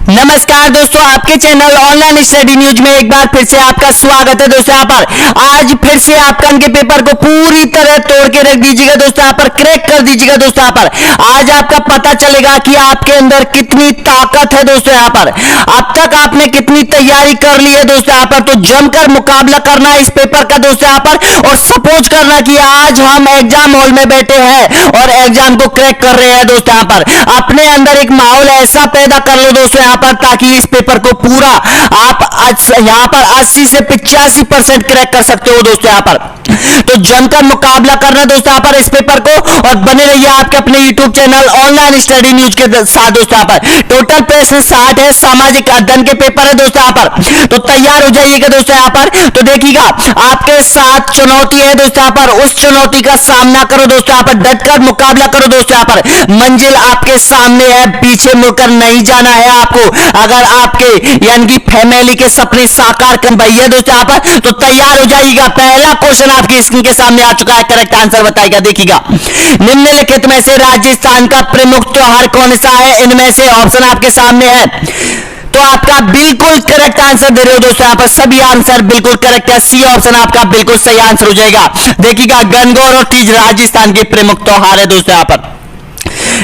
नमस्कार दोस्तों, आपके चैनल ऑनलाइन स्टडी न्यूज में एक बार फिर से आपका स्वागत है। दोस्तों यहाँ पर आज फिर से आप कल के पेपर को पूरी तरह तोड़ के रख दीजिएगा। दोस्तों यहाँ पर क्रैक कर दीजिएगा। दोस्तों यहाँ पर आज आपका पता चलेगा कि आपके अंदर कितनी ताकत है। दोस्तों यहाँ पर अब तक आपने कितनी तैयारी कर ली है। दोस्तों यहाँ पर तो जमकर मुकाबला करना है इस पेपर का। दोस्तों यहाँ पर और सपोज करना कि आज हम एग्जाम हॉल में बैठे हैं और एग्जाम को क्रैक कर रहे हैं। दोस्तों यहाँ पर अपने अंदर एक माहौल ऐसा पैदा कर लो दोस्तों यहाँ पर, ताकि इस पेपर को पूरा आप यहाँ पर 80 से 85% क्रैक कर सकते हो। दोस्तों यहाँ पर तो जमकर मुकाबला करना दोस्तों यहाँ पर इस पेपर को, और बने रहिए आपके अपने YouTube channel online study news के साथ। दोस्तों यहाँ पर टोटल प्रश्न 60 है, सामाजिक अध्ययन के पेपर है। दोस्तों यहाँ पर तो तैयार हो जाइएगा। दोस्तों यहाँ पर तो देखिएगा आपके साथ चुनौती है। दोस्तों यहाँ पर उस चुनौती का सामना करो। दोस्तों यहाँ पर डटकर मुकाबला करो। दोस्तों यहाँ पर मंजिल आपके सामने है, पीछे मुड़कर नहीं जाना है आपको। अगर आपके यानी कि फैमिली के सपने साकार कर भैया दोस्तों यहाँ पर तो तैयार हो जाइएगा। पहला क्वेश्चन आपकी स्क्रीन के सामने आ चुका है, करेक्ट आंसर बताइएगा। देखिएगा निम्नलिखित में से राजस्थान का प्रमुख त्योहार कौन सा है? इनमें से ऑप्शन आपके सामने है, तो आपका बिल्कुल करेक्ट आंसर दे रहे हो। दोस्तों यहाँ पर सभी आंसर बिल्कुल करेक्ट है। सी ऑप्शन आपका बिल्कुल सही आंसर हो जाएगा। देखिएगा गणगौर और तीज राजस्थान के प्रमुख त्योहार है। दोस्तों यहाँ पर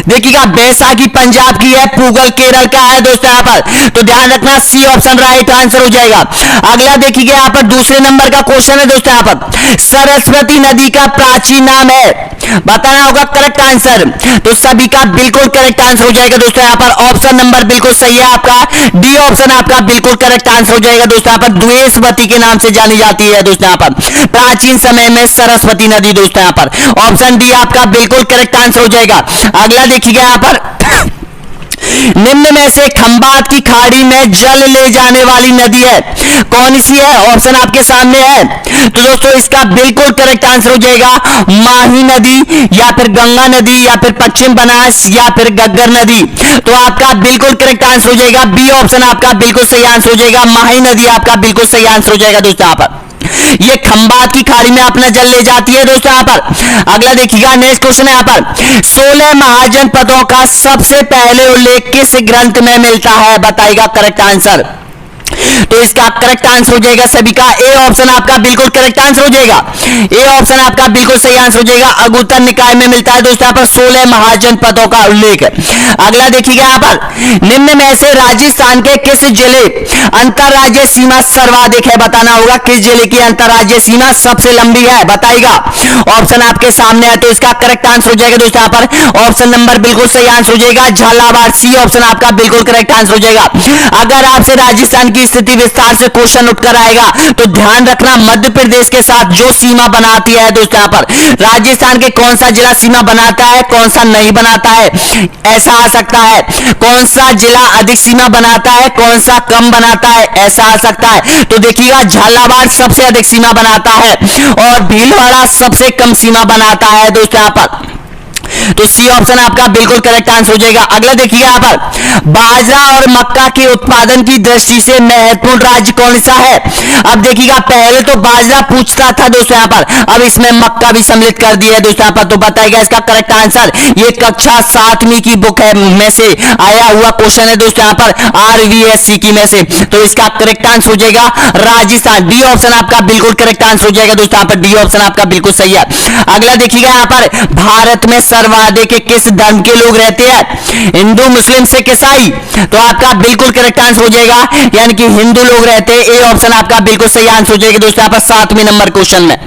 देखिएगा बैसाखी पंजाब की है, पूगल केरल का है। दोस्तों यहाँ पर तो ध्यान रखना सी ऑप्शन राइट आंसर हो जाएगा। अगला देखिएगा यहाँ पर दूसरे नंबर का क्वेश्चन है। दोस्तों यहाँ पर सरस्वती नदी का प्राचीन नाम है, बताना होगा करेक्ट आंसर। तो सभी का बिल्कुल करेक्ट आंसर हो जाएगा। दोस्तों यहाँ पर ऑप्शन नंबर बिल्कुल सही है आपका, डी ऑप्शन आपका बिल्कुल करेक्ट आंसर हो जाएगा। दोस्तों यहाँ पर द्वेषवती के नाम से जानी जाती है। दोस्तों यहाँ पर प्राचीन समय में सरस्वती नदी। दोस्तों यहाँ पर ऑप्शन डी आपका बिल्कुल करेक्ट आंसर हो जाएगा। अगला देखिएगा यहाँ पर निम्न में से खंभात की खाड़ी में जल ले जाने वाली नदी है कौन सी है? ऑप्शन आपके सामने है। तो दोस्तों इसका बिल्कुल करेक्ट आंसर हो जाएगा माही नदी, या फिर गंगा नदी, या फिर पश्चिम बनास, या फिर गग्गर नदी। तो आपका बिल्कुल करेक्ट आंसर हो जाएगा बी ऑप्शन आपका बिल्कुल सही आंसर हो जाएगा। माही नदी आपका बिल्कुल सही आंसर हो जाएगा। दोस्तों यहाँ पर ये खंभात की खाड़ी में अपना जल ले जाती है। दोस्तों यहाँ पर अगला देखिएगा नेक्स्ट क्वेश्चन है यहाँ पर 16 महाजनपदों का सबसे पहले उल्लेख किस ग्रंथ में मिलता है? बताइएगा करेक्ट आंसर। तो इसका करेक्ट आंसर हो जाएगा सभी का ए ऑप्शन आपका बिल्कुल करेक्ट आंसर हो जाएगा। ए ऑप्शन आपका बिल्कुल सही आंसर हो जाएगा। अगुत्तर निकाय में मिलता है। दोस्तों यहाँ पर 16 महाजनपदों का उल्लेख। अगला देखिएगा यहाँ पर निम्न में से राजस्थान के किस जिले अंतरराज्यीय सीमा सर्वाधिक है? बताना होगा किस जिले की अंतरराज्यीय सीमा सबसे लंबी है, बताइएगा। ऑप्शन आपके सामने है, तो इसका करेक्ट आंसर हो जाएगा। दोस्तों यहाँ पर ऑप्शन नंबर बिल्कुल सही आंसर हो जाएगा झालावाड़। सी ऑप्शन आपका बिल्कुल करेक्ट आंसर हो जाएगा। अगर आपसे राजस्थान की स्थिति विस्तार से क्वेश्चन उठकर आएगा तो ध्यान रखना मध्य प्रदेश के साथ जो सीमा बनाती है। दोस्तों यहाँ पर राजस्थान के कौन सा जिला सीमा बनाता है, कौन सा नहीं बनाता है, ऐसा आ सकता है। कौन सा जिला अधिक सीमा बनाता है, कौन सा कम बनाता है, ऐसा आ सकता है। तो देखिएगा झालावाड़ सबसे अधिक सीमा बनाता है और भीलवाड़ा सबसे कम सीमा बनाता है। दोस्तों यहाँ पर तो सी ऑप्शन आपका बिल्कुल करेक्ट आंसर हो जाएगा। अगला देखिएगा यहाँ पर बाजरा और मक्का के उत्पादन की दृष्टि से महत्वपूर्ण राज्य कौन सा है? अब देखिएगा पहले तो बाजरा पूछता था दोस्तों यहाँ पर, अब इसमें मक्का भी सम्मिलित कर दिया है। दोस्तों यहाँ पर तो बताइएगा इसका करेक्ट आंसर। ये कक्षा 7वीं की बुक है में से आया हुआ क्वेश्चन है। दोस्तों यहाँ पर RVSC की में से, तो इसका करेक्ट आंसर हो जाएगा राजस्थान। डी ऑप्शन आपका बिल्कुल करेक्ट आंसर हो जाएगा। दोस्तों यहाँ पर डी ऑप्शन आपका बिल्कुल सही है। अगला देखिएगा यहाँ पर भारत में सर्वाधिक किस धर्म के लोग रहते हैं? हिंदू, मुस्लिम, सिख, ईसाई। तो आपका बिल्कुल करेक्ट आंसर हो जाएगा, यानी कि हिंदू लोग रहते हैं। ए ऑप्शन आपका बिल्कुल सही आंसर हो जाएगा। दोस्तों यहाँ पर 7वें नंबर क्वेश्चन में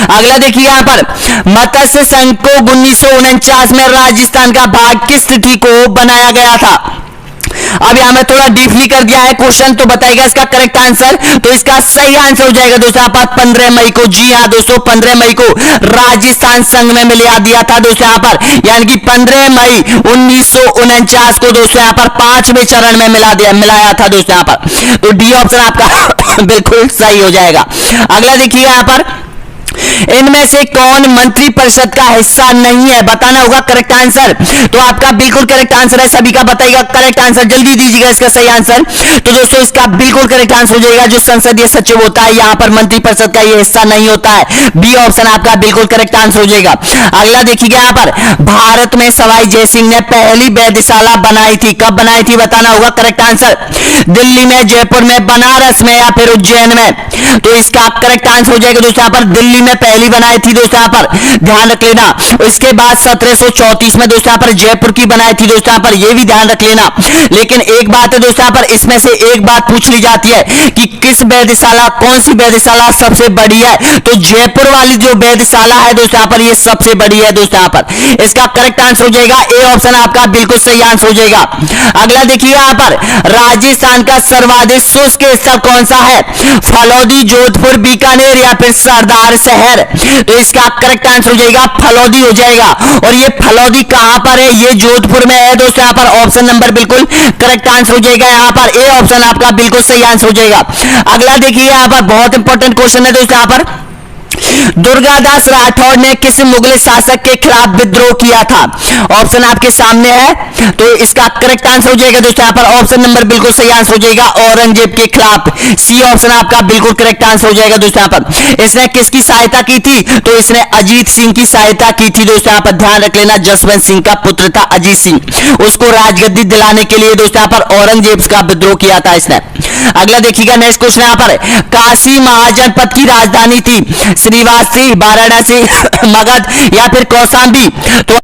अगला देखिए यहाँ पर मत्स्य संघ को 1949 में राजस्थान का भाग किस तिथि को बनाया गया था? अब यहां में थोड़ा डीपली कर दिया है क्वेश्चन, तो बताइएगा इसका करेक्ट आंसर। तो इसका सही आंसर हो जाएगा दोस्तों यहाँ पर 15 मई को। जी हाँ दोस्तों 15 मई को राजस्थान संघ में मिला दिया था। दोस्तों यहाँ पर यानी कि 15 मई 1949 को दोस्तों यहाँ पर 5वें चरण में मिलाया था। दोस्तों यहाँ पर तो डी ऑप्शन आपका बिल्कुल सही हो जाएगा। अगला देखिएगा यहाँ पर इनमें से कौन मंत्री परिषद का हिस्सा नहीं है? बताना होगा करेक्ट आंसर। तो आपका बिल्कुल करेक्ट आंसर है, सभी का बताइएगा करेक्ट आंसर, जल्दी दीजिएगा इसका सही आंसर। तो दोस्तों इसका बिल्कुल करेक्ट आंसर हो जाएगा, जो संसदीय सचिव होता है यहां पर मंत्री परिषद का ये हिस्सा नहीं होता है। बी ऑप्शन आपका बिल्कुल करेक्ट आंसर हो जाएगा। अगला देखिएगा यहां पर, भारत में सवाई जयसिंह ने पहली वैधशाला बनाई थी, कब बनाई थी? बताना होगा करेक्ट आंसर। दिल्ली में, जयपुर में, बनारस में या फिर उज्जैन में? तो इसका करेक्ट आंसर हो जाएगा दोस्तों यहां पर दिल्ली में पहली बनाई थी दोस्तों, यहां पर ध्यान रख लेना। इसके बाद 1734 में दोस्तों यहां पर जयपुर की बनाई थी दोस्तों, यहां पर यह भी ध्यान रख लेना। लेकिन एक बात है दोस्तों यहां पर, इसमें से एक बात पूछ ली जाती है कि किस वैधशाला, कौन सी वैधशाला सबसे बड़ी है? तो जयपुर वाली जो वैधशाला है दोस्तों यहां पर, यह सबसे बड़ी है दोस्तों यहां पर। इसका करेक्ट आंसर हो जाएगा ए ऑप्शन आपका बिल्कुल सही आंसर हो जाएगा। अगला देखिए यहां पर, राजस्थान का सर्वाधिक शुष्क स्थल कौन सा है? फलौदी, जोधपुर, बीकानेर या फिर सरदार शहर? तो इसका करेक्ट आंसर हो जाएगा फलौदी हो जाएगा। और ये फलौदी कहां पर है? ये जोधपुर में है दोस्तों यहां पर। ऑप्शन नंबर बिल्कुल करेक्ट आंसर हो जाएगा यहां पर, ए ऑप्शन आपका बिल्कुल सही आंसर हो जाएगा। अगला देखिए यहां पर बहुत इंपॉर्टेंट क्वेश्चन है दोस्तों यहां पर, दुर्गादास राठौड़ ने किस मुगल शासक के खिलाफ विद्रोह किया था? ऑप्शन आपके सामने है, तो इसका करेक्ट आंसर हो जाएगा दोस्तों यहां पर, ऑप्शन नंबर बिल्कुल सही आंसर हो जाएगा, औरंगजेब के खिलाफ। सी ऑप्शन आपका बिल्कुल करेक्ट आंसर हो जाएगा दोस्तों यहां पर। इसने किसकी सहायता की थी? तो इसने अजीत सिंह की सहायता की थी दोस्तों यहां पर, ध्यान रख लेना। जसवंत सिंह का पुत्र था अजीत सिंह, उसको राजगद्दी दिलाने के लिए दोस्तों यहां पर औरंगजेब का विद्रोह किया था इसने। अगला देखिएगा नेक्स्ट क्वेश्चन यहां पर, काशी महाजनपद की राजधानी थी श्रीवासी, वाराणसी, मगध या फिर कौशाम्बी? तो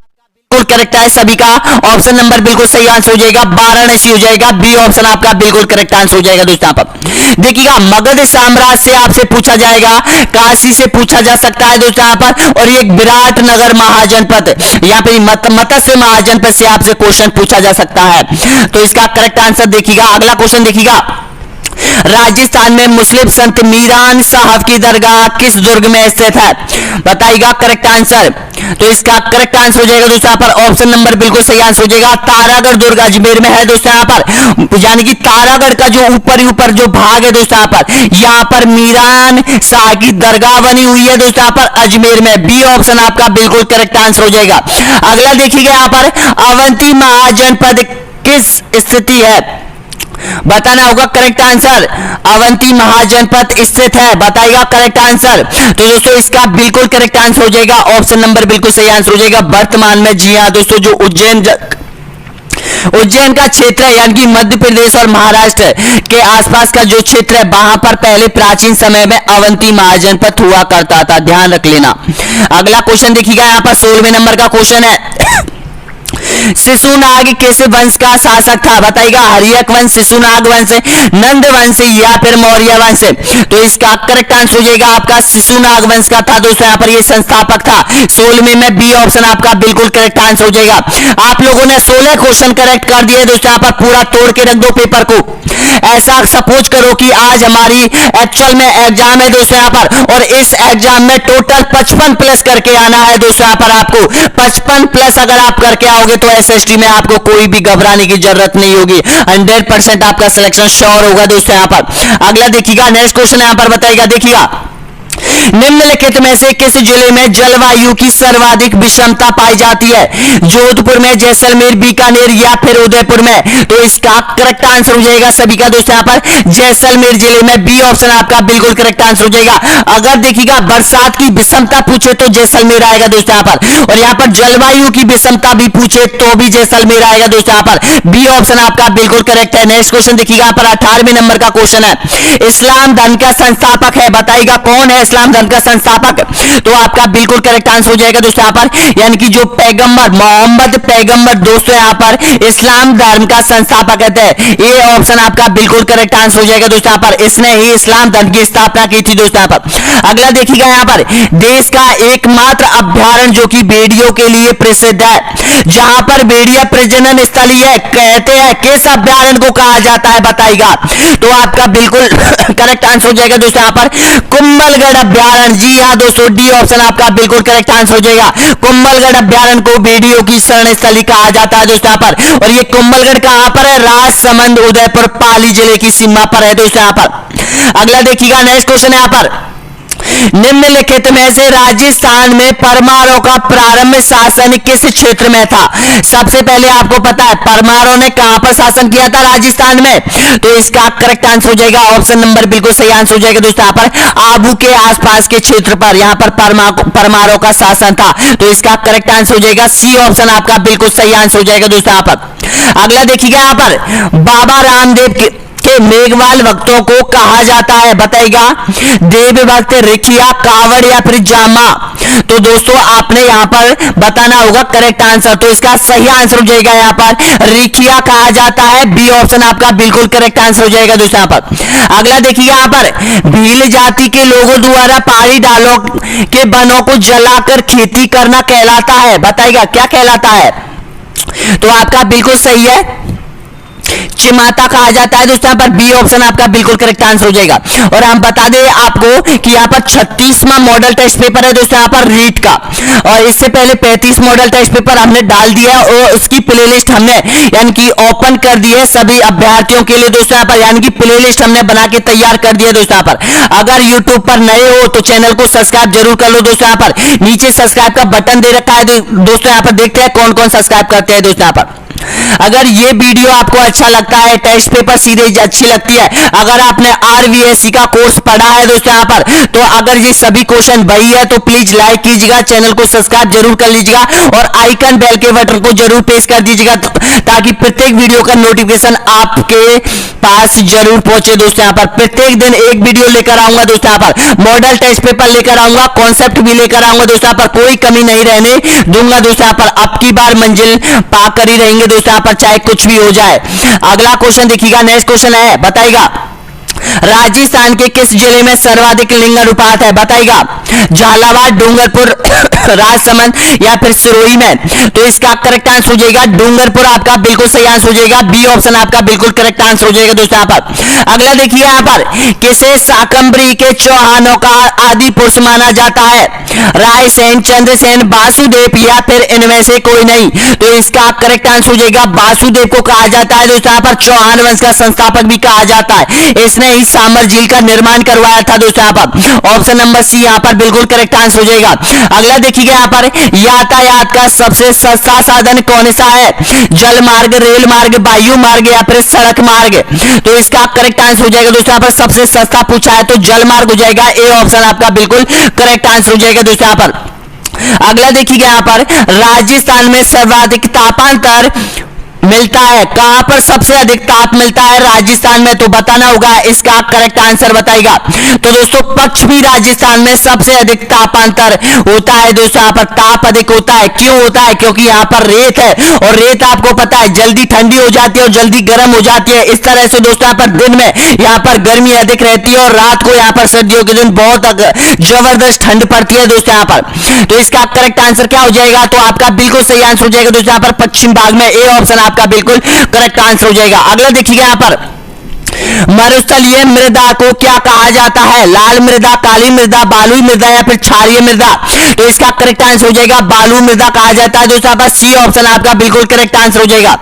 बिल्कुल करेक्ट है सभी का, ऑप्शन नंबर बिल्कुल सही आंसर हो जाएगा, वाराणसी हो जाएगा। बी ऑप्शन आपका बिल्कुल करेक्ट आंसर हो जाएगा दोस्तों यहां पर। देखिएगा मगध साम्राज्य से आपसे पूछा जाएगा, काशी से पूछा जा सकता है दोस्तों यहां पर, और ये विराट नगर महाजनपद या फिर मत्स्य महाजनपद से आपसे क्वेश्चन पूछा जा सकता है। तो इसका करेक्ट आंसर देखिएगा। अगला क्वेश्चन देखिएगा, राजस्थान में मुस्लिम संत मीरान साहब की दरगाह किस दुर्ग में स्थित है? बताइएगा करेक्ट आंसर। तो इसका करेक्ट आंसर हो जाएगा दोस्तों यहां पर, ऑप्शन नंबर बिल्कुल सही आंसर हो जाएगा, तारागढ़ दुर्ग अजमेर में है दोस्तों यहां पर। यानी कि तारागढ़ का जो ऊपर जो भाग है दोस्तों यहां पर मीरान शाह की दरगाह बनी हुई है दोस्तों यहां पर अजमेर में। बी ऑप्शन आपका बिल्कुल करेक्ट आंसर हो जाएगा। अगला देखिएगा यहां पर, अवंती महाजनपद किस स्थिति है? बताना होगा करेक्ट आंसर। अवंती महाजनपद स्थित है, बताइएगा करेक्ट आंसर। तो दोस्तों इसका बिल्कुल करेक्ट आंसर हो जाएगा, ऑप्शन नंबर बिल्कुल सही आंसर हो जाएगा, वर्तमान में। जी हां दोस्तों, जो उज्जैन का क्षेत्र है, यानी कि मध्य प्रदेश और महाराष्ट्र के आसपास का जो क्षेत्र है, वहां पर पहले प्राचीन समय में अवंती महाजनपद हुआ करता था, ध्यान रख लेना। अगला क्वेश्चन देखिएगा यहां पर, 16वें नंबर का क्वेश्चन है, शिशुनाग किस वंश का शासक था? बताइएगा, हर्यक वंश, शिशुनाग वंश, नंद वंश या फिर मौर्य वंश? तो इसका करेक्ट आंसर हो जाएगा आपका शिशुनाग वंश का था दोस्तों यहां पर, ये संस्थापक था। 16वें में बी ऑप्शन आपका बिल्कुल करेक्ट आंसर हो जाएगा। आप लोगों ने 16 क्वेश्चन करेक्ट कर दिए दोस्तों यहां पर, पूरा तोड़ के रख दो पेपर को। ऐसा सपोज करो कि आज हमारी एक्चुअल में एग्जाम है दोस्तों यहां पर, और इस एग्जाम में टोटल 55 प्लस करके आना है दोस्तों यहां पर आपको। 55 प्लस अगर आप करके आओगे तो एसएसटी में आपको कोई भी घबराने की जरूरत नहीं होगी, 100% आपका सिलेक्शन श्योर होगा दोस्तों यहां पर। अगला देखिएगा नेक्स्ट क्वेश्चन यहां पर, बताइएगा देखिएगा, निम्नलिखित में से किस जिले में जलवायु की सर्वाधिक विषमता पाई जाती है? जोधपुर में, जैसलमेर, बीकानेर या फिर उदयपुर में? तो इसका करेक्ट आंसर हो जाएगा सभी का दोस्तों यहां पर, जैसलमेर जिले में। बी ऑप्शन आपका बिल्कुल करेक्ट आंसर हो जाएगा। अगर देखिएगा बरसात की विषमता पूछे तो जैसलमेर आएगा दोस्तों यहां पर, और यहां पर जलवायु की विषमता भी पूछे तो भी जैसलमेर आएगा दोस्तों यहां पर। बी ऑप्शन आपका बिल्कुल करेक्ट है। नेक्स्ट क्वेश्चन देखिएगा यहां पर, 18वें नंबर का क्वेश्चन है, इस्लाम धर्म का संस्थापक है, बताइएगा कौन है इस्लाम धर्म का संस्थापक? तो आपका बिल्कुल करेक्ट आंसर हो जाएगा दोस्तों यहां पर, यानी कि जो पैगंबर मोहम्मद पैगंबर दोस्तों यहां पर इस्लाम धर्म का संस्थापक है। ये ऑप्शन आपका बिल्कुल करेक्ट आंसर हो जाएगा दोस्तों यहां पर, इसने ही इस्लाम धर्म की स्थापना की थी दोस्तों यहां पर। अगला देखिएगा यहां पर, देश का एकमात्र अभ्यारण्य जो कि भेड़ियों के लिए प्रसिद्ध है, जहां पर भेड़िया प्रजनन स्थली है, कहते हैं किस अभ्यारण्य को कहा जाता है? बताइएगा। तो आपका बिल्कुल करेक्ट आंसर हो जाएगा दोस्तों यहां पर, कुंभलगढ़ अभ्यारण्य। जी हाँ दोस्तों, डी ऑप्शन आपका बिल्कुल करेक्ट आंसर हो जाएगा। कुंभलगढ़ अभ्यारण्य को भेड़ियों की शरण स्थली कहा जाता है दोस्तों यहां पर, और ये कुंभलगढ़ कहां पर है? राजसमंद, उदयपुर, पाली जिले की सीमा पर है दोस्तों यहां पर। अगला देखिएगा नेक्स्ट क्वेश्चन यहां पर, निम्नलिखित में से राजस्थान में परमारों का प्रारंभ शासन किस क्षेत्र में था? सबसे पहले आपको पता है परमारों ने कहां पर शासन किया था राजस्थान में, तो इसका करेक्ट आंसर हो जाएगा ऑप्शन नंबर बिल्कुल सही आंसर हो जाएगा दोस्तों, यहाँ पर आबू के आसपास के क्षेत्र पर यहाँ पर परमारों का शासन था, तो इसका करेक्ट आंसर हो जाएगा सी ऑप्शन आपका बिल्कुल सही आंसर हो जाएगा दोस्तों यहाँ पर। अगला देखिएगा यहाँ पर बाबा रामदेव के मेघवाल भक्तों को कहा जाता है, बताइएगा देव भक्त, रिखिया, कावड़ या फिर जामा। तो दोस्तों आपने यहाँ पर बताना होगा करेक्ट आंसर, तो इसका सही आंसर हो जाएगा यहाँ पर रिखिया कहा जाता है, बी ऑप्शन आपका बिल्कुल करेक्ट आंसर हो जाएगा दोस्तों यहाँ पर। अगला देखिए यहाँ पर भील जाति के लोगों द्वारा पहाड़ी ढालों के वनों को जलाकर खेती करना कहलाता है, बताइएगा क्या कहलाता है? तो आपका बिल्कुल सही है चिमाता कहा जाता है दोस्तों, यहाँ पर बी ऑप्शन आपका बिल्कुल करेक्ट आंसर हो जाएगा। और हम बता दें आपको कि यहाँ पर 36वां मॉडल टेस्ट पेपर है दोस्तों यहाँ पर रीट का, और इससे पहले 35 मॉडल टेस्ट पेपर हमने डाल दिया है और उसकी प्लेलिस्ट हमने यानी कि ओपन कर दी है सभी अभ्यर्थियों के लिए दोस्तों यहाँ पर, यानी कि प्लेलिस्ट हमने बना के तैयार कर दिया दोस्तों यहाँ पर। अगर यूट्यूब पर नए हो तो चैनल को सब्सक्राइब जरूर कर लो दोस्तों यहाँ पर, नीचे सब्सक्राइब का बटन दे रखा है दोस्तों यहाँ पर, देखते हैं कौन कौन सब्सक्राइब करते हैं दोस्तों यहाँ पर। अगर ये वीडियो आपको अच्छा लगता है, टेस्ट पेपर सीरीज अच्छी लगती है, अगर आपने आरवीएससी का कोर्स पढ़ा है दोस्तों यहाँ पर, तो अगर ये सभी क्वेश्चन वही है तो प्लीज लाइक कीजिएगा, चैनल को सब्सक्राइब जरूर कर लीजिएगा और आइकन बेल के बटन को जरूर प्रेस कर दीजिएगा ताकि प्रत्येक वीडियो का नोटिफिकेशन आपके पास जरूर पहुंचे दोस्तों यहाँ पर। प्रत्येक दिन एक वीडियो लेकर आऊंगा दोस्तों यहाँ पर, मॉडल टेस्ट पेपर लेकर आऊंगा, कॉन्सेप्ट भी लेकर आऊंगा दोस्तों यहाँ पर, कोई कमी नहीं रहने दूंगा दोस्तों यहाँ पर। अब की बार मंजिल पा कर ही रहेंगे दोस्तों यहाँ पर, चाहे कुछ भी हो जाए। अगला क्वेश्चन देखिएगा, नेक्स्ट क्वेश्चन है, बताइएगा राजस्थान के किस जिले में सर्वाधिक लिंगानुपात है? बताइएगा झालावाड़, डूंगरपुर, राजसमंद या फिर सिरोही में। तो इसका करेक्ट आंसर हो जाएगा डूंगरपुर, आपका बिल्कुल सही आंसर हो जाएगा, बी ऑप्शन आपका बिल्कुल करेक्ट आंसर हो जाएगा दोस्तों यहाँ पर। अगला देखिए यहाँ पर किसे शाकंभरी के चौहानों का आदि पुरुष माना जाता है? रायसेन, चंद्रसेन, वासुदेव या फिर इनमें से कोई नहीं। तो इसका करेक्ट आंसर हो जाएगा वासुदेव को कहा जाता है दोस्तों यहाँ पर, चौहान वंश का संस्थापक भी कहा जाता है, इसने ही सामर झील का निर्माण करवाया था दोस्तों यहाँ पर। ऑप्शन नंबर सी यहाँ पर बिल्कुल करेक्ट आंसर हो जाएगा। अगला देखिएगा यहाँ पर यातायात का सबसे सस्ता साधन कौन सा है? जल मार्ग, रेल मार्ग, वायु मार्ग या फिर सड़क मार्ग। तो इसका करेक्ट आंसर हो जाएगा दोस्तों यहाँ पर, सबसे सस्ता पूछा है तो जल मार्ग हो जाएगा, ए ऑप्शन आपका बिल्कुल करेक्ट आंसर हो जाएगा दोस्तों यहाँ पर। अगला देखिएगा यहाँ पर राजस्थान में सर्वाधिक तापांतर मिलता है, कहां पर सबसे अधिक ताप मिलता है राजस्थान में? तो बताना होगा, इसका करेक्ट आंसर बताइएगा। तो दोस्तों पश्चिमी राजस्थान में सबसे अधिक तापांतर होता है दोस्तों यहाँ पर, ताप अधिक होता है। क्यों होता है? क्योंकि यहाँ पर रेत है और रेत आपको पता है जल्दी ठंडी हो जाती है और जल्दी गर्म हो जाती है। इस तरह से दोस्तों यहाँ पर दिन में यहाँ पर गर्मी अधिक रहती है और रात को यहाँ पर सर्दियों के दिन बहुत जबरदस्त ठंड पड़ती है दोस्तों यहाँ पर। तो इसका करेक्ट आंसर क्या हो जाएगा? तो आपका बिल्कुल सही आंसर हो जाएगा दोस्तों यहाँ पर पश्चिम भाग में, ए ऑप्शन आपका बिल्कुल करेक्ट आंसर हो जाएगा। अगला देखिएगा यहाँ पर मरुस्थलीय मृदा को क्या कहा जाता है? लाल मृदा, काली मृदा, बालुई मृदा या फिर क्षारीय मृदा। तो इसका करेक्ट आंसर हो जाएगा बालू मृदा कहा जाता है दोस्तों यहाँ पर, सी ऑप्शन आपका बिल्कुल करेक्ट आंसर हो जाएगा।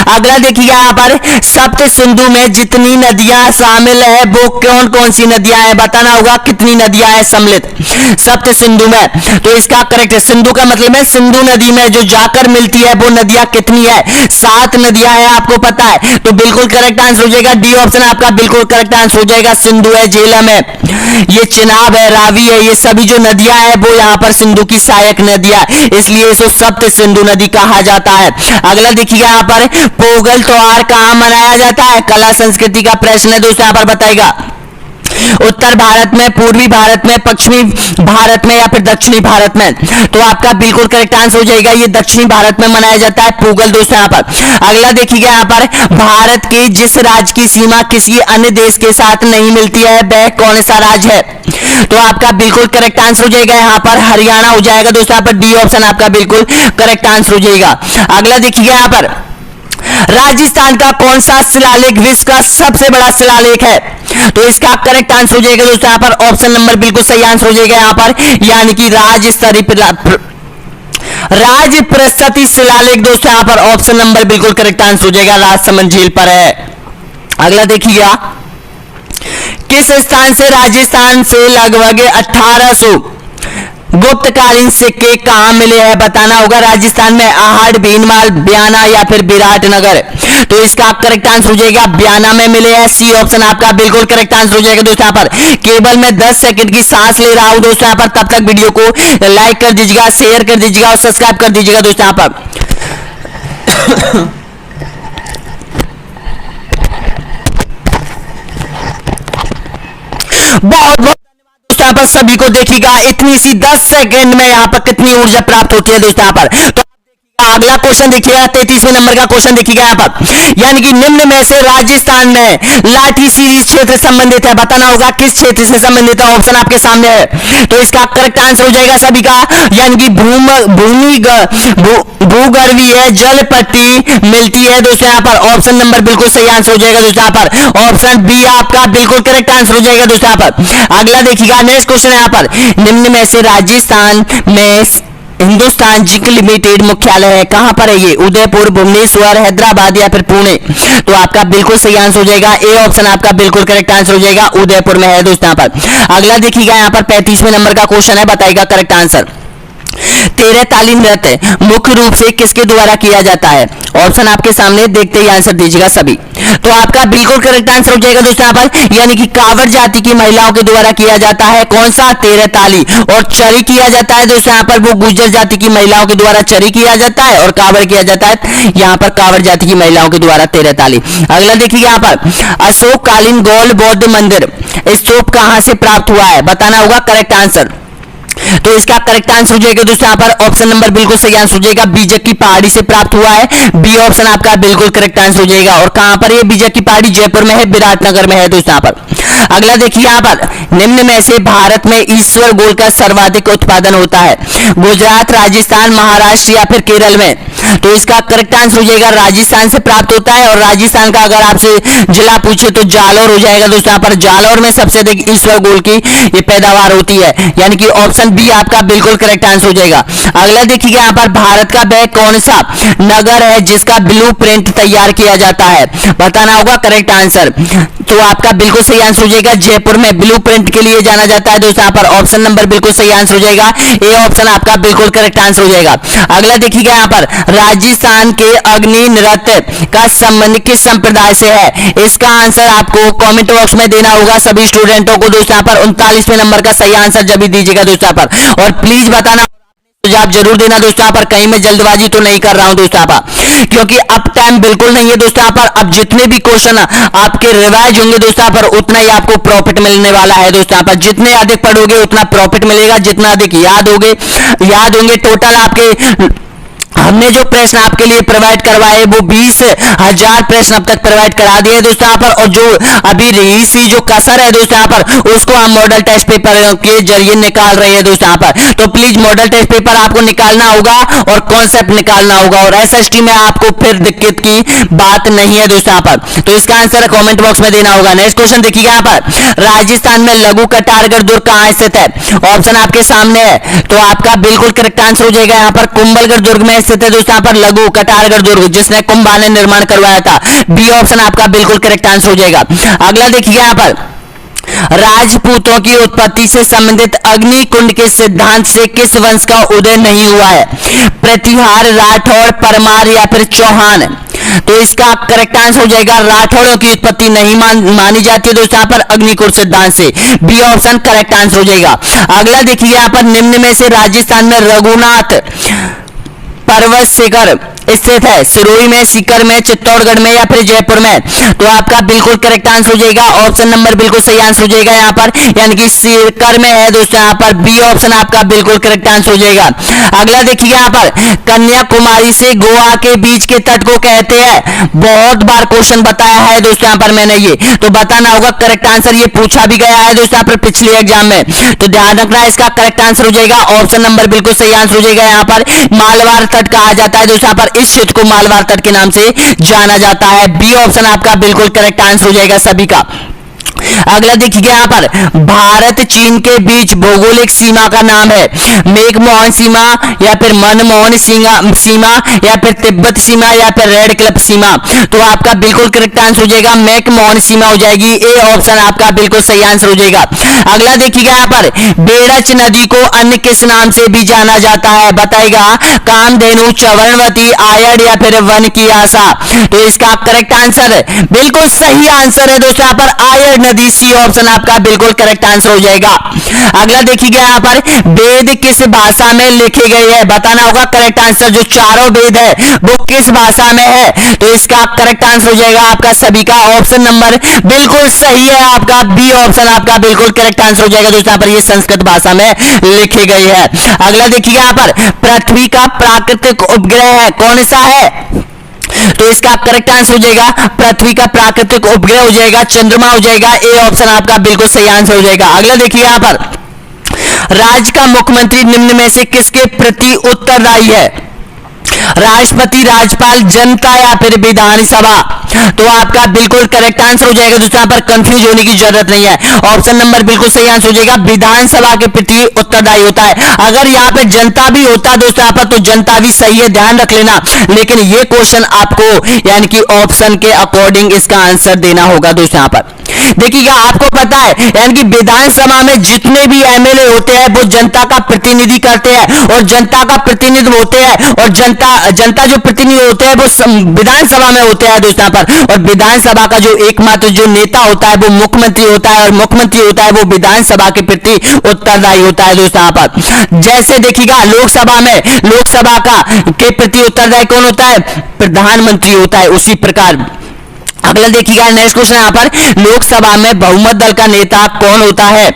अगला देखिएगा यहाँ पर सप्त सिंधु में जितनी नदियां शामिल है वो कौन कौन सी नदियां हैं? बताना होगा कितनी नदियां हैं सम्मिलित सप्त सिंधु में। तो इसका करेक्ट है, सिंधु का मतलब है सिंधु नदी में जो जाकर मिलती है वो नदियां कितनी है? 7 नदियां हैं आपको पता है, तो बिल्कुल करेक्ट आंसर हो जाएगा, डी ऑप्शन आपका बिल्कुल करेक्ट आंसर हो जाएगा। सिंधु है, झेलम है, ये चिनाब है, रावी है, ये सभी जो नदियां हैं वो यहाँ पर सिंधु की सहायक नदियां, इसलिए इसे सप्त सिंधु नदी कहा जाता है। अगला देखिएगा यहाँ पर पोगल त्योहार कहाँ मनाया जाता है? कला संस्कृति का प्रश्न है दोस्तों यहाँ पर, बताइएगा उत्तर भारत में, पूर्वी भारत में, पश्चिमी भारत में या फिर दक्षिणी भारत में। तो आपका बिल्कुल करेक्ट आंसर हो जाएगा, ये दक्षिणी भारत में मनाया जाता है पोगल दोस्तों यहाँ पर। अगला देखिएगा यहाँ पर भारत के जिस राज्य की सीमा किसी अन्य देश के साथ नहीं मिलती है वह कौन सा राज्य है? तो आपका बिल्कुल करेक्ट आंसर हो जाएगा यहाँ पर हरियाणा हो जाएगा दोस्तों यहाँ पर, डी ऑप्शन आपका बिल्कुल करेक्ट आंसर हो जाएगा। अगला देखिएगा यहाँ पर राजस्थान का कौन सा शिलालेख विश्व का सबसे बड़ा शिलालेख है? तो इसका करेक्ट आंसर हो जाएगा दोस्तों यहाँ पर, ऑप्शन नंबर बिल्कुल सही आंसर हो जाएगा यहाँ पर, यानी कि राज प्रस्तुति शिलालेख दोस्तों यहाँ पर, ऑप्शन नंबर बिल्कुल करेक्ट आंसर हो जाएगा, राजसमंद झील पर है। अगला देखिएगा किस स्थान से राजस्थान से लगभग 1800 गुप्तकालीन सिक्के कहां मिले हैं? बताना होगा। राजस्थान में आहड़, भीनमाल, बयाना या फिर विराटनगर। तो इसका करेक्ट आंसर हो जाएगा बयाना में मिले हैं। सी ऑप्शन आपका बिल्कुल करेक्ट आंसर हो जाएगा दोस्तों। यहाँ पर केवल मैं 10 सेकंड की सांस ले रहा हूं दोस्तों। यहाँ पर तब तक वीडियो को लाइक कर दीजिएगा, शेयर कर दीजिएगा और सब्सक्राइब कर दीजिएगा दोस्तों। यहाँ पर बहुत बहुत दोस्तों यहाँ पर सभी को देखिएगा। इतनी सी 10 सेकंड में यहाँ पर कितनी ऊर्जा प्राप्त होती है दोस्तों। यहाँ पर तो अगला क्वेश्चन देखिएगा, 33वें नंबर का क्वेश्चन देखिएगा यहाँ पर, यानी कि निम्न में से राजस्थान में लाठी सीरीज क्षेत्र संबंधित है। बताना होगा किस क्षेत्र से संबंधित है। ऑप्शन आपके सामने है। तो इसका करेक्ट आंसर हो जाएगा सभी का, यानी कि भूगर्भीय जल पट्टी मिलती है दोस्तों। यहाँ पर ऑप्शन नंबर बिल्कुल सही आंसर हो जाएगा दोस्तों। यहाँ पर ऑप्शन बी आपका बिल्कुल करेक्ट आंसर हो जाएगा दोस्तों। यहाँ पर अगला देखिएगा, नेक्स्ट क्वेश्चन है यहाँ पर, निम्न में से राजस्थान में हिंदुस्तान जिंक लिमिटेड मुख्यालय है कहां पर है? ये उदयपुर, भुवनेश्वर, हैदराबाद या फिर पुणे। तो आपका बिल्कुल सही आंसर हो जाएगा ए ऑप्शन आपका बिल्कुल करेक्ट आंसर हो जाएगा, उदयपुर में है दोस्तों। यहाँ पर अगला देखिएगा, यहाँ पर 35वें नंबर का क्वेश्चन है, बताइएगा करेक्ट आंसर। 13 ताली नृत्य मुख्य रूप से किसके द्वारा किया जाता है? ऑप्शन आपके सामने, देखते ही आंसर दीजिएगा सभी। तो आपका बिल्कुल करेक्ट आंसर हो जाएगा दोस्तों यहाँ पर, यानी कि कांवड़ जाति की महिलाओं के द्वारा किया जाता है। कौन सा? 13 ताली। और चरी किया जाता है दोस्तों यहाँ पर, वो गुर्जर जाति की महिलाओं के द्वारा चरी किया जाता है और कांवड़ किया जाता है यहाँ पर कांवड़ जाति की महिलाओं के द्वारा 13 ताली। अगला देखिए यहाँ पर, अशोककालीन गौड़ बौद्ध मंदिर स्तूप कहां से प्राप्त हुआ है? बताना होगा करेक्ट आंसर। तो इसका करेक्ट आंसर हो जाएगा दोस्तों यहाँ पर ऑप्शन नंबर बिल्कुल सही आंसर हो जाएगा, बीजक की पहाड़ी से प्राप्त हुआ है। बी ऑप्शन आपका बिल्कुल करेक्ट आंसर हो जाएगा। और कहां पर ये बीजक की पहाड़ी? जयपुर में है, विराटनगर में है दोस्तों यहाँ पर। अगला देखिए यहाँ पर, निम्न में से भारत में ईश्वर गोल का सर्वाधिक उत्पादन होता है? गुजरात, राजस्थान, महाराष्ट्र या फिर केरल में। तो इसका करेक्ट आंसर हो जाएगा राजस्थान से प्राप्त होता है। और राजस्थान का अगर आपसे जिला पूछे तो जालौर हो जाएगा दोस्तों। यहाँ पर जालौर में सबसे अधिक ईश्वर गोल की ये पैदावार होती है, यानी कि ऑप्शन बी आपका बिल्कुल करेक्ट आंसर हो जाएगा। अगला देखिए यहाँ पर, भारत का वह कौन सा नगर है जिसका ब्लूप्रिंट तैयार किया जाता है? बताना होगा करेक्ट आंसर। तो आपका बिल्कुल सही आंसर हो जाएगा, जयपुर में ब्लूप्रिंट के लिए जाना जाता है दोस्तों। यहाँ पर ऑप्शन नंबर बिल्कुल सही आंसर हो जाएगा, ए ऑप्शन आपका बिल्कुल करेक्ट आंसर हो जाएगा। अगला देखिएगा यहाँ पर, राजस्थान के अग्नि नृत्य का संबंध किस संप्रदाय से है? इसका आंसर आपको कमेंट बॉक्स में देना होगा सभी स्टूडेंटों को दोस्तों। यहाँ पर 39वें नंबर का सही आंसर जब भी दीजिएगा दोस्तों यहाँ पर। और प्लीज बताना आप जरूर देना दोस्तों। यहाँ पर कहीं मैं जल्दबाजी तो नहीं कर रहा हूं दोस्तों यहाँ पर, क्योंकि अब टाइम बिल्कुल नहीं है दोस्तों। यहाँ पर अब जितने भी क्वेश्चन आपके रिवाइज होंगे दोस्तों यहाँ पर, उतना ही आपको प्रॉफिट मिलने वाला है दोस्तों। यहाँ पर जितने अधिक पढ़ोगे उतना प्रॉफिट मिलेगा, जितना अधिक याद होंगे टोटल आपके हमने जो प्रश्न आपके लिए प्रोवाइड करवाए वो 20,000 प्रश्न अब तक प्रोवाइड करा दिए दोस्तों यहाँ पर। और जो अभी रही सी जो कसर है दोस्तों यहाँ पर, उसको हम मॉडल टेस्ट पेपर के जरिए निकाल रहे हैं दोस्तों यहाँ पर। तो प्लीज मॉडल टेस्ट पेपर आपको निकालना होगा और कॉन्सेप्ट निकालना होगा, और एसएसटी में आपको फिर दिक्कत की बात नहीं है दोस्तों यहाँ पर। तो इसका आंसर कॉमेंट बॉक्स में देना होगा। नेक्स्ट क्वेश्चन देखिएगा यहाँ पर, राजस्थान में लघु कटारगढ़ दुर्ग कहां स्थित है? ऑप्शन आपके सामने है। तो आपका बिल्कुल करेक्ट आंसर हो जाएगा यहाँ पर, कुंभलगढ़ दुर्ग में स्थित है दोस्तों यहाँ पर लघु कटारगढ़ दुर्ग, जिसने कुंभा ने निर्माण करवाया था। बी ऑप्शन आपका बिल्कुल करेक्ट आंसर हो जाएगा। अगला देखिए यहाँ पर, राजपूतों की उत्पत्ति से संबंधित अग्निकुंड के सिद्धांत से किस वंश का उदय नहीं हुआ है? प्रतिहार, राठौड़, परमार या फिर चौहान। तो इसका करेक्ट आंसर हो जाएगा, राठौड़ों की उत्पत्ति नहीं मानी जाती है दोस्तों यहाँ पर अग्निकुंड सिद्धांत से। बी ऑप्शन करेक्ट आंसर हो जाएगा। अगला देखिए यहाँ पर, निम्न में से राजस्थान में रघुनाथ पर्वत शिखर स्थित है? सिरोही में, सीकर में, चित्तौड़गढ़ में या फिर जयपुर में। तो आपका बिल्कुल करेक्ट आंसर हो जाएगा, ऑप्शन नंबर बिल्कुल सही आंसर हो जाएगा यहाँ पर, यानी कि सीकर में है दोस्तों यहाँ पर। बी ऑप्शन आपका बिल्कुल करेक्ट आंसर हो जाएगा। अगला देखिए यहाँ पर, कन्याकुमारी से गोवा के बीच के तट को कहते हैं? बहुत बार क्वेश्चन बताया है दोस्तों यहाँ पर मैंने ये, तो बताना होगा करेक्ट आंसर। ये पूछा भी गया है दोस्तों यहाँ पर पिछले एग्जाम में, तो ध्यान रखना है। इसका करेक्ट आंसर हो जाएगा, ऑप्शन नंबर बिल्कुल सही आंसर हो जाएगा यहाँ पर, मालवार तट कहा जाता है दोस्तों यहाँ पर। इस क्षेत्र को मालवार तट के नाम से जाना जाता है। बी ऑप्शन आपका बिल्कुल करेक्ट आंसर हो जाएगा सभी का। अगला देखिए यहाँ पर भारत चीन के बीच भौगोलिक सीमा का नाम है मैकमोहन सीमा या फिर मनमोहन सीमा या फिर तिब्बत सीमा या फिर रेड क्लिफ सीमा। तो आपका बिल्कुल करेक्ट आंसर हो जाएगा मैकमोहन सीमा हो जाएगी, ए ऑप्शन आपका बिल्कुल सही आंसर हो जाएगा। अगला देखिएगा यहाँ पर बेड़च नदी को अन्य किस नाम से भी जाना जाता है, बताएगा कामधेनु, चवर्णवती, आयड़ या फिर वन की आशा। तो इसका करेक्ट आंसर बिल्कुल सही आंसर है दोस्तों यहाँ पर आयड़ नदी, सी ऑप्शन आपका बिल्कुल करेक्ट आंसर हो जाएगा। अगला देखिएगा यहाँ पर वेद किस भाषा में लिखे गए हैं, बताना होगा करेक्ट आंसर। जो चारों वेद है वो किस भाषा में है, तो इसका करेक्ट आंसर हो जाएगा आपका सभी का ऑप्शन नंबर बिल्कुल सही है आपका, बी ऑप्शन आपका बिल्कुल करेक्ट आंसर हो जाएगा दोस्तों। यहाँ पर ये संस्कृत भाषा में लिखे गए हैं। अगला देखिएगा यहाँ पर पृथ्वी का प्राकृतिक उपग्रह है कौन सा है, तो इसका करेक्ट आंसर हो जाएगा पृथ्वी का प्राकृतिक उपग्रह हो जाएगा चंद्रमा हो जाएगा, ए ऑप्शन आपका बिल्कुल सही आंसर हो जाएगा। अगला देखिए यहाँ पर राज्य का मुख्यमंत्री निम्न में से किसके प्रति उत्तरदायी है, राष्ट्रपति, राज्यपाल, जनता या फिर विधानसभा। तो आपका बिल्कुल करेक्ट आंसर हो जाएगा दोस्तों, यहाँ पर कंफ्यूज होने की जरूरत नहीं है, ऑप्शन नंबर बिल्कुल सही आंसर हो जाएगा विधानसभा के प्रति उत्तरदायी होता है। अगर यहाँ पे जनता भी होता दोस्तों यहाँ पर तो जनता भी सही है, ध्यान रख लेना, लेकिन ये क्वेश्चन आपको यानी कि ऑप्शन के अकॉर्डिंग इसका आंसर देना होगा दोस्तों। यहाँ पर देखिएगा आपको पता है यानी कि विधानसभा में जितने भी एमएलए होते हैं वो जनता का प्रतिनिधि करते हैं और जनता का प्रतिनिधित्व होते हैं, और जनता जो प्रतिनिधि होते हैं वो विधानसभा में होते हैं दोस्तों पर। और विधानसभा का जो एकमात्र जो नेता होता है वो मुख्यमंत्री होता है, और मुख्यमंत्री होता है वो विधानसभा के प्रति उत्तरदायी होता है दोस्तों पर। जैसे देखिएगा लोकसभा का के प्रति उत्तरदायी कौन होता है, प्रधानमंत्री होता है, उसी प्रकार। अगला देखिएगा नेक्स्ट क्वेश्चन यहाँ पर लोकसभा में बहुमत दल का नेता कौन होता है,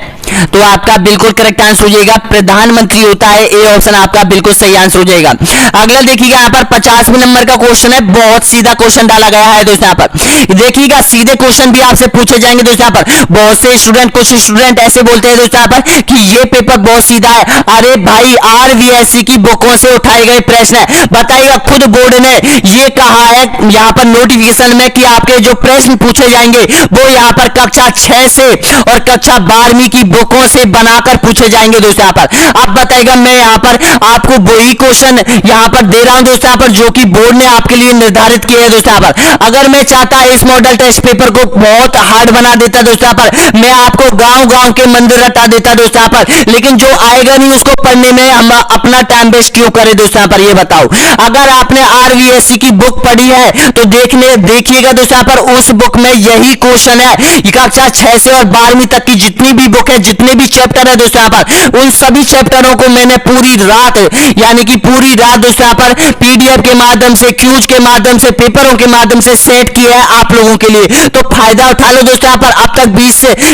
तो आपका बिल्कुल करेक्ट आंसर हो जाएगा प्रधानमंत्री होता है, ए ऑप्शन आपका बिल्कुल सही आंसर हो जाएगा। अगला देखिएगा यहाँ पर 50वें नंबर का क्वेश्चन है, बहुत सीधा क्वेश्चन डाला गया है दोस्तों यहाँ पर। देखिएगा सीधे क्वेश्चन भी आपसे पूछे जाएंगे दोस्तों यहाँ पर। बहुत से कुछ स्टूडेंट ऐसे बोलते हैं दोस्तों यहाँ पर कि ये पेपर बहुत सीधा है। अरे भाई आरवीएससी की बुकों से उठाए गए प्रश्न है, बताइएगा खुद बोर्ड ने ये कहा है यहाँ पर नोटिफिकेशन में कि आपके जो प्रश्न पूछे जाएंगे वो यहाँ पर कक्षा 6 से और कक्षा 12वीं की बुकों से बनाकर पूछे जाएंगे दोस्तों यहाँ पर। अब बताएगा मैं यहाँ पर आपको वही क्वेश्चन यहाँ पर दे रहा हूं दोस्तों यहाँ पर जो कि बोर्ड ने आपके लिए निर्धारित किया है दोस्तों यहाँ पर। अगर मैं चाहता इस मॉडल टेस्ट पेपर को बहुत हार्ड बना देता दोस्तों यहाँ पर, मैं आपको गांव-गांव के मंदिर रटा देता दोस्तों यहाँ पर, लेकिन जो आएगा नहीं उसको पढ़ने में हम अपना टाइम वेस्ट क्यों करें दोस्तों यहाँ पर, ये बताओ। अगर आपने आरवीएससी की बुक पढ़ी है तो देखिएगा दोस्तों यहाँ पर उस बुक में यही क्वेश्चन है। कक्षा 6 से और 12वीं तक की जितनी भी बुक है, जितने भी चैप्टर है दोस्तों यहाँ पर, उन सभी चैप्टरों को मैंने पूरी रात यानी कि पूरी रात दोस्तों यहाँ पर पीडीएफ के माध्यम से, क्यूज के माध्यम से, पेपरों के माध्यम से सेट किया है आप लोगों के लिए। तो फायदा उठा लो दोस्तों यहाँ पर। अब तक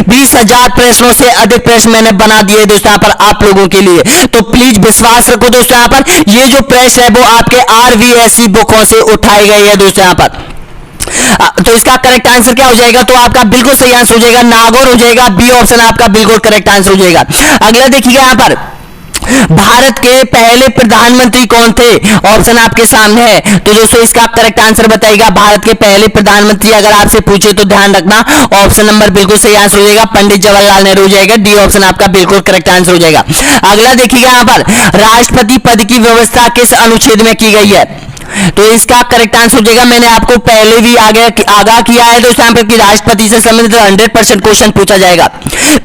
20,000 प्रश्नों से अधिक प्रश्न मैंने बना दिए दोस्तों यहाँ पर आप लोगों के लिए। तो प्लीज विश्वास रखो दोस्तों यहाँ पर, ये जो प्रश्न है वो आपके आरवीएससी बुकों से उठाए गए हैं दोस्तों यहाँ पर। तो इसका करेक्ट आंसर क्या हो जाएगा, तो आपका बिल्कुल सही आंसर हो जाएगा नागौर हो जाएगा, बी ऑप्शन आपका बिल्कुल करेक्ट आंसर हो जाएगा। अगला देखिएगा यहाँ पर भारत के पहले प्रधानमंत्री कौन थे, ऑप्शन आपके सामने है। तो दोस्तों इसका करेक्ट आंसर बताइएगा भारत के पहले प्रधानमंत्री अगर आपसे पूछे तो ध्यान रखना ऑप्शन नंबर बिल्कुल सही आंसर हो जाएगा पंडित जवाहरलाल नेहरू हो जाएगा, डी ऑप्शन आपका बिल्कुल करेक्ट आंसर हो जाएगा। अगला देखिएगा यहाँ पर राष्ट्रपति पद की व्यवस्था किस अनुच्छेद में की गई है, तो इसका करेक्ट आंसर हो जाएगा, मैंने आपको पहले भी आगाह किया है दोस्तों यहाँ पर कि राष्ट्रपति से संबंधित 100% क्वेश्चन पूछा जाएगा।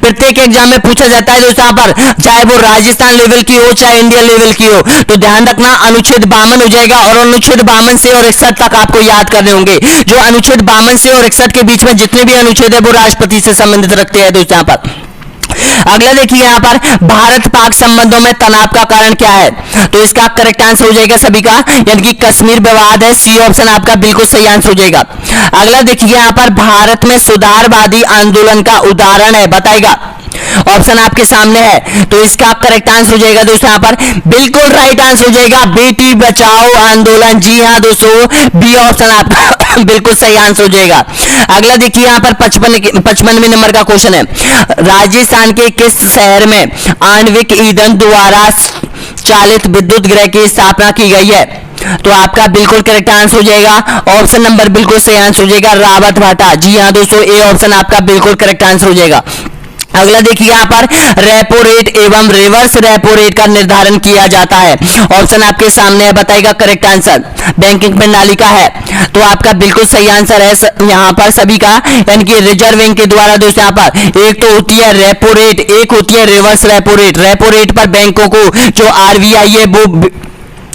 प्रत्येक एग्जाम में पूछा जाता है दोस्तों यहाँ पर, चाहे वो राजस्थान लेवल की हो चाहे इंडिया लेवल की हो। तो ध्यान रखना अनुच्छेद 52 हो जाएगा, और अनुच्छेद 52 से और 61 तक आपको याद करने होंगे। जो अनुच्छेद 52 से और 61 के बीच में जितने भी अनुच्छेद है वो राष्ट्रपति से संबंधित रखते हैं दोस्तों यहाँ पर। अगला देखिए यहाँ पर भारत पाक संबंधों में तनाव का कारण क्या है, तो इसका करेक्ट आंसर हो जाएगा सभी का यानी कि कश्मीर विवाद है, सी ऑप्शन आपका बिल्कुल सही आंसर हो जाएगा। अगला देखिए यहाँ पर भारत में सुधारवादी आंदोलन का उदाहरण है, बताएगा ऑप्शन आपके सामने है। तो इसका करेक्ट आंसर हो जाएगा दोस्तों यहाँ पर बिल्कुल राइट आंसर हो जाएगा बेटी बचाओ आंदोलन, जी हाँ दोस्तों बी ऑप्शन आपका बिल्कुल सही आंसर हो जाएगा। अगला देखिए यहाँ पर 55वें नंबर का क्वेश्चन है, राजस्थान के किस शहर में आणविक ईंधन द्वारा चालित विद्युत गृह की स्थापना की गई है, तो आपका बिल्कुल करेक्ट आंसर हो जाएगा ऑप्शन नंबर बिल्कुल सही आंसर हो जाएगा रावत भाटा। जी हाँ दोस्तों, ए ऑप्शन आपका बिल्कुल करेक्ट आंसर हो जाएगा। अगला देखिए यहाँ पर रेपो रेट एवं रिवर्स रेपो रेट का निर्धारण किया जाता है। ऑप्शन आपके सामने है, बताएगा करेक्ट आंसर। बैंकिंग प्रणाली का है, तो आपका बिल्कुल सही आंसर है यहाँ पर सभी का, यानी कि रिजर्व बैंक के द्वारा दोस्तों यहाँ पर एक तो होती है रेपो रेट, एक होती है reverse repo rate. Repo rate पर बैंकों को जो आरबीआई है वो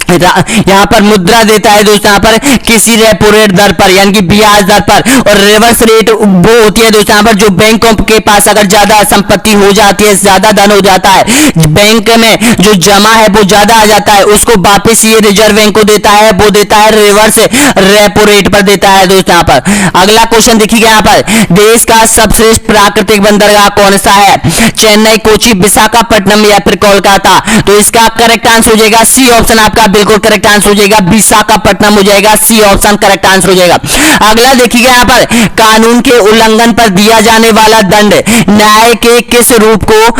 यहाँ पर मुद्रा देता है दोस्तों यहाँ पर किसी रेपो रेट दर पर, यानी कि ब्याज दर पर। और रिवर्स रेट वो होती है दोस्तों यहाँ पर जो बैंकों के पास अगर ज्यादा संपत्ति हो जाती है, ज्यादा धन हो जाता है, बैंक में जो जमा है वो ज्यादा आ जाता है, उसको वापस ये रिजर्व बैंक को देता है, वो देता है रिवर्स रेपो रेट पर देता है दोस्तों यहाँ पर। अगला क्वेश्चन देखिएगा यहाँ पर, देश का सबश्रेष्ठ प्राकृतिक बंदरगाह कौन सा है? चेन्नई, कोची, विशाखापट्टनम या फिर कोलकाता? तो इसका करेक्ट आंसर हो जाएगा सी ऑप्शन आपका बिल्कुल करेक्ट आंसर हो जाएगा, विशाखापट्टनम हो जाएगा, सी ऑप्शन करेक्ट आंसर हो जाएगा। अगला देखिएगा यहाँ पर, कानून के उल्लंघन पर दिया जाने वाला दंड न्याय के किस रूप को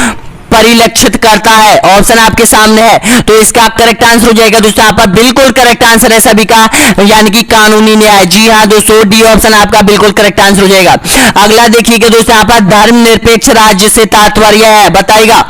परिलक्षित करता है? ऑप्शन आपके सामने है, तो इसका करेक्ट आंसर हो जाएगा दोस्तों यहाँ पर बिल्कुल करेक्ट आंसर है सभी का, यानी कि कानूनी न्याय। जी हाँ दोस्तों, डी ऑप्शन आपका बिल्कुल करेक्ट आंसर हो जाएगा। अगला देखिएगा दोस्तों यहाँ पर, धर्मनिरपेक्ष राज्य से तात्पर्य है, बताइएगा।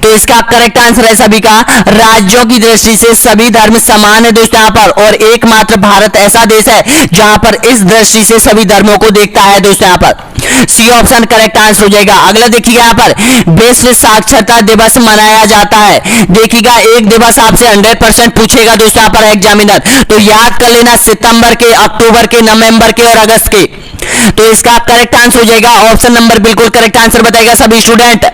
तो इसका करेक्ट आंसर है सभी का, राज्यों की दृष्टि से सभी धर्म समान है दोस्तों यहाँ पर, और एकमात्र भारत ऐसा देश है जहां पर इस दृष्टि से सभी धर्मों को देखता है दोस्तों यहाँ पर। सी ऑप्शन करेक्ट आंसर हो जाएगा। अगला देखिएगा यहाँ पर, विश्व साक्षरता दिवस मनाया जाता है। देखिएगा एक दिवस आपसे 100% पूछेगा दोस्तों यहाँ पर एग्जामिनर, तो याद कर लेना सितंबर के, अक्टूबर के, नवंबर के और अगस्त के। तो इसका करेक्ट आंसर हो जाएगा ऑप्शन नंबर बिल्कुल करेक्ट आंसर बताएगा सभी स्टूडेंट।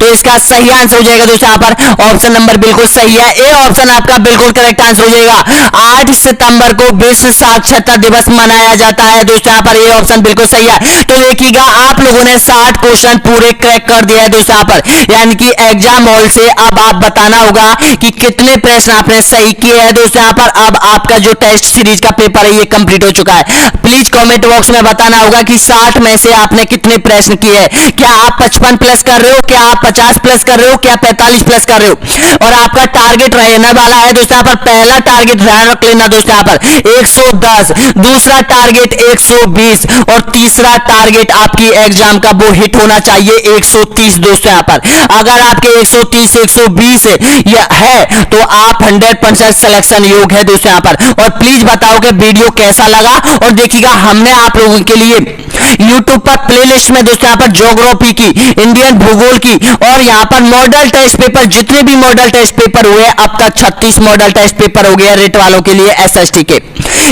तो इसका सही आंसर हो जाएगा दोस्तों यहाँ पर ऑप्शन नंबर बिल्कुल सही है, ए ऑप्शन आपका बिल्कुल करेक्ट आंसर हो जाएगा। 8 सितंबर को विश्व साक्षरता दिवस मनाया जाता है दोस्तों यहाँ पर, ए ऑप्शन बिल्कुल सही है। तो देखिएगा आप लोगों ने 60 क्वेश्चन पूरे क्रैक कर दिया है दोस्तों यहाँ पर, यानी कि एग्जाम हॉल से अब आप बताना होगा कि कितने प्रश्न आपने सही किए हैं दोस्तों यहाँ पर। अब आपका जो टेस्ट सीरीज का पेपर है ये कंप्लीट हो चुका है। प्लीज कमेंट बॉक्स में बताना होगा कि 60 में से आपने कितने प्रश्न किए हैं। क्या आप 55 प्लस कर रहे हो, क्या आप 50 प्लस कर रहे हो, क्या 45 प्लस कर रहे हो? और आपका टारगेट रहने वाला है दोस्तों यहाँ पर, पहला टारगेट ध्यान रख लेना दोस्तों यहाँ पर 110, दूसरा टारगेट 120 और तीसरा टारगेट आपकी एग्जाम का वो हिट होना चाहिए 130 दोस्तों यहाँ पर। अगर आपके 130 120 या है तो आप 100% सिलेक्शन योग है दोस्तों यहाँ पर। और प्लीज बताओ कि वीडियो कैसा लगा। और देखिएगा हमने आप लोगों के लिए YouTube पर प्लेलिस्ट में दोस्तों यहाँ पर ज्योग्राफी की, इंडियन भूगोल की और यहाँ पर मॉडल टेस्ट पेपर, जितने भी मॉडल टेस्ट पेपर हुए अब तक 36 मॉडल टेस्ट पेपर हो गए रेट वालों के लिए SST के,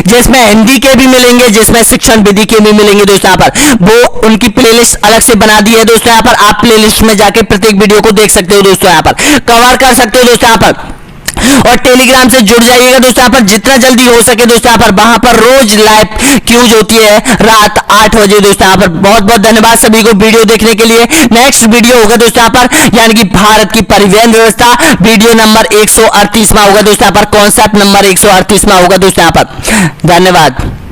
जिसमें हिंदी के भी मिलेंगे, जिसमें शिक्षण विधि के भी मिलेंगे दोस्तों यहाँ पर। वो उनकी प्लेलिस्ट अलग से बना दी है दोस्तों यहाँ पर, आप प्लेलिस्ट में जाके प्रत्येक वीडियो को देख सकते हो दोस्तों यहाँ पर, कवर कर सकते हो दोस्तों यहाँ पर। और टेलीग्राम से जुड़ जाइएगा दोस्तों यहाँ पर जितना जल्दी हो सके दोस्तों यहाँ पर, वहां पर रोज लाइव क्यूज होती है रात 8 बजे दोस्तों यहाँ पर। बहुत बहुत धन्यवाद सभी को वीडियो देखने के लिए। नेक्स्ट वीडियो होगा दोस्तों यहाँ पर, यानी कि भारत की परिवहन व्यवस्था, वीडियो नंबर 138 में होगा दोस्तों यहाँ पर, कॉन्सेप्ट नंबर 138 में होगा दोस्तों यहाँ पर। धन्यवाद।